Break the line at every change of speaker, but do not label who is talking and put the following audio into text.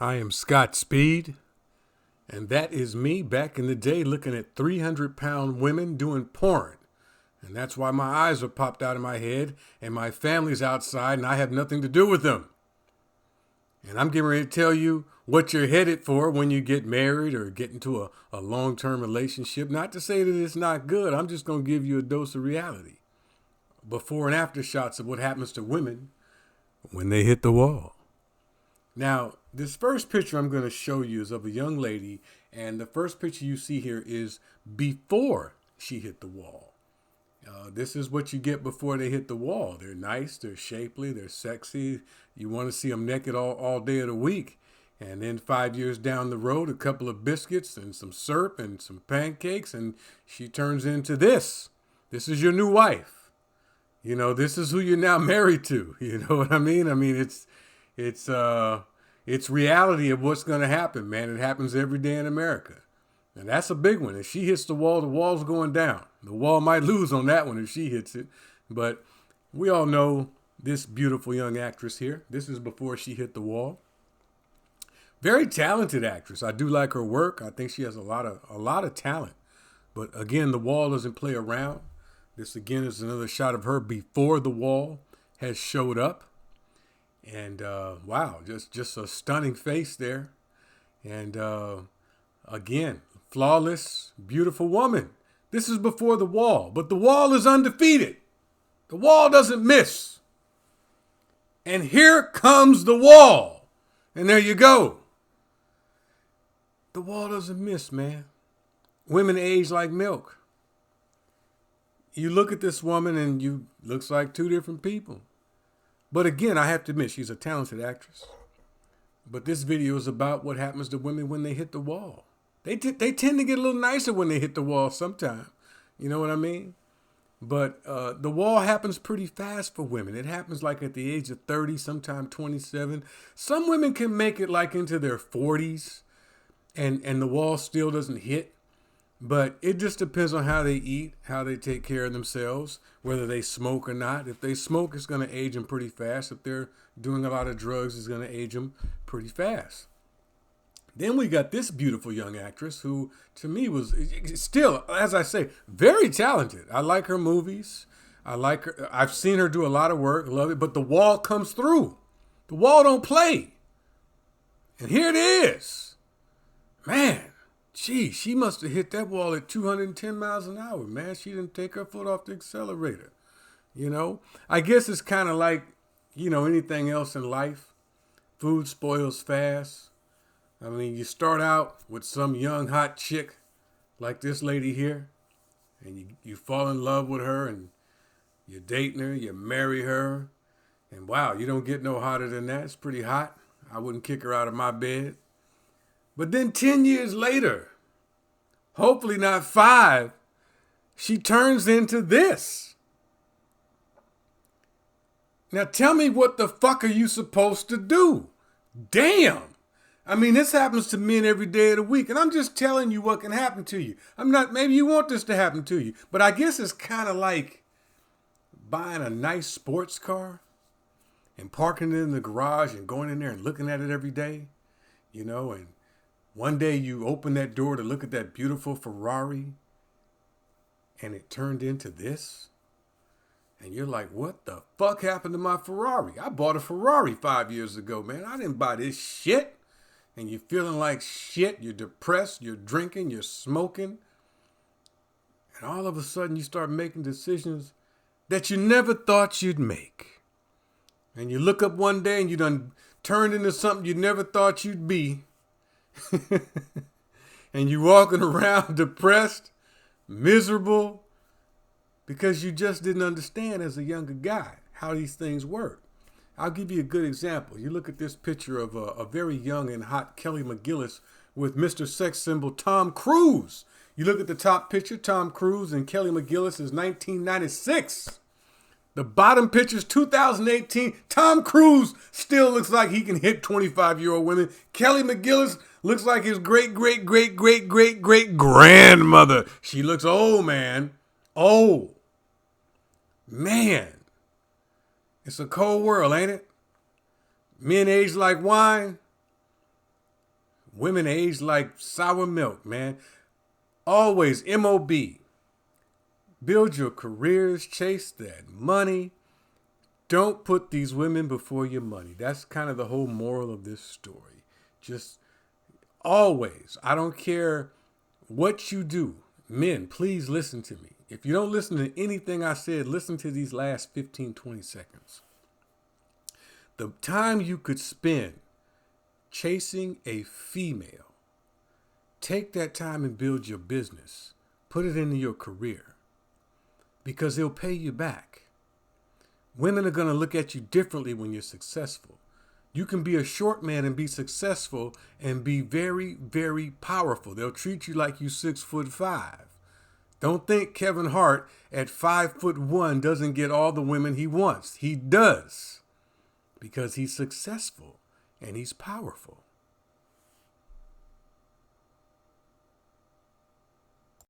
I am Scott Speed, and that is me back in the day looking at 300-pound women doing porn. And that's why my eyes are popped out of my head and my family's outside and I have nothing to do with them. And I'm getting ready to tell you what you're headed for when you get married or get into a long-term relationship. Not to say that it's not good. I'm just going to give you a dose of reality. Before and after shots of what happens to women when they hit the wall. Now, this first picture I'm going to show you is of a young lady, and the first picture you see here is before she hit the wall. This is what you get before they hit the wall. They're nice, they're shapely, they're sexy. You want to see them naked all day of the week. And then 5 years down the road, a couple of biscuits and some syrup and some pancakes, and she turns into this. This is your new wife. You know, this is who you're now married to. You know what I mean? I mean, it's reality of what's going to happen, man. It happens every day in America. And that's a big one. If she hits the wall's going down. The wall might lose on that one if she hits it. But we all know this beautiful young actress here. This is before she hit the wall. Very talented actress. I do like her work. I think she has a lot of talent. But again, the wall doesn't play around. This again is another shot of her before the wall has showed up. And wow, just a stunning face there. And again, flawless, beautiful woman. This is before the wall, but the wall is undefeated. The wall doesn't miss. And here comes the wall. And there you go. The wall doesn't miss, man. Women age like milk. You look at this woman and you looks like two different people. But again, I have to admit, she's a talented actress. But this video is about what happens to women when they hit the wall. They tend to get a little nicer when they hit the wall sometime. You know what I mean? But the wall happens pretty fast for women. It happens like at the age of 30, sometime 27. Some women can make it like into their 40s and the wall still doesn't hit. But it just depends on how they eat, how they take care of themselves, whether they smoke or not. If they smoke, it's going to age them pretty fast. If they're doing a lot of drugs, it's going to age them pretty fast. Then we got this beautiful young actress who, to me, was still, as I say, very talented. I like her movies. I like her. I've seen her do a lot of work. Love it. But the wall comes through. The wall don't play. And here it is. Man. Gee, she must have hit that wall at 210 miles an hour, man. She didn't take her foot off the accelerator. You know, I guess it's kind of like, anything else in life. Food spoils fast. I mean, you start out with some young, hot chick like this lady here, and you fall in love with her, and you're dating her, you marry her, and wow, you don't get no hotter than that. It's pretty hot. I wouldn't kick her out of my bed. But then 10 years later, hopefully not 5, she turns into this. Now tell me, what the fuck are you supposed to do? Damn. I mean, this happens to men every day of the week, and I'm just telling you what can happen to you. Maybe you want this to happen to you, but I guess it's kind of like buying a nice sports car and parking it in the garage and going in there and looking at it every day, and one day you open that door to look at that beautiful Ferrari and it turned into this. And you're like, what the fuck happened to my Ferrari? I bought a Ferrari 5 years ago, man. I didn't buy this shit. And you're feeling like shit. You're depressed. You're drinking. You're smoking. And all of a sudden you start making decisions that you never thought you'd make. And you look up one day and you done turned into something you never thought you'd be. And you walking around depressed, miserable, because you just didn't understand as a younger guy how these things work. I'll give you a good example. You look at this picture of a very young and hot Kelly McGillis with Mr. Sex Symbol Tom Cruise. You look at the top picture, Tom Cruise and Kelly McGillis is 1996. The bottom picture's 2018. Tom Cruise still looks like he can hit 25-year-old women. Kelly McGillis looks like his great-great-great-great-great-grandmother. She looks old, man. Old. Man. It's a cold world, ain't it? Men age like wine. Women age like sour milk, man. Always MOB. Build your careers, chase that money. Don't put these women before your money. That's kind of the whole moral of this story. Just always, I don't care what you do. Men, please listen to me. If you don't listen to anything I said, listen to these last 15, 20 seconds. The time you could spend chasing a female, take that time and build your business. Put it into your career because they'll pay you back. Women are going to look at you differently when you're successful. You can be a short man and be successful and be very, very powerful. They'll treat you like you're 6'5". Don't think Kevin Hart at 5'1" doesn't get all the women he wants. He does because he's successful and he's powerful.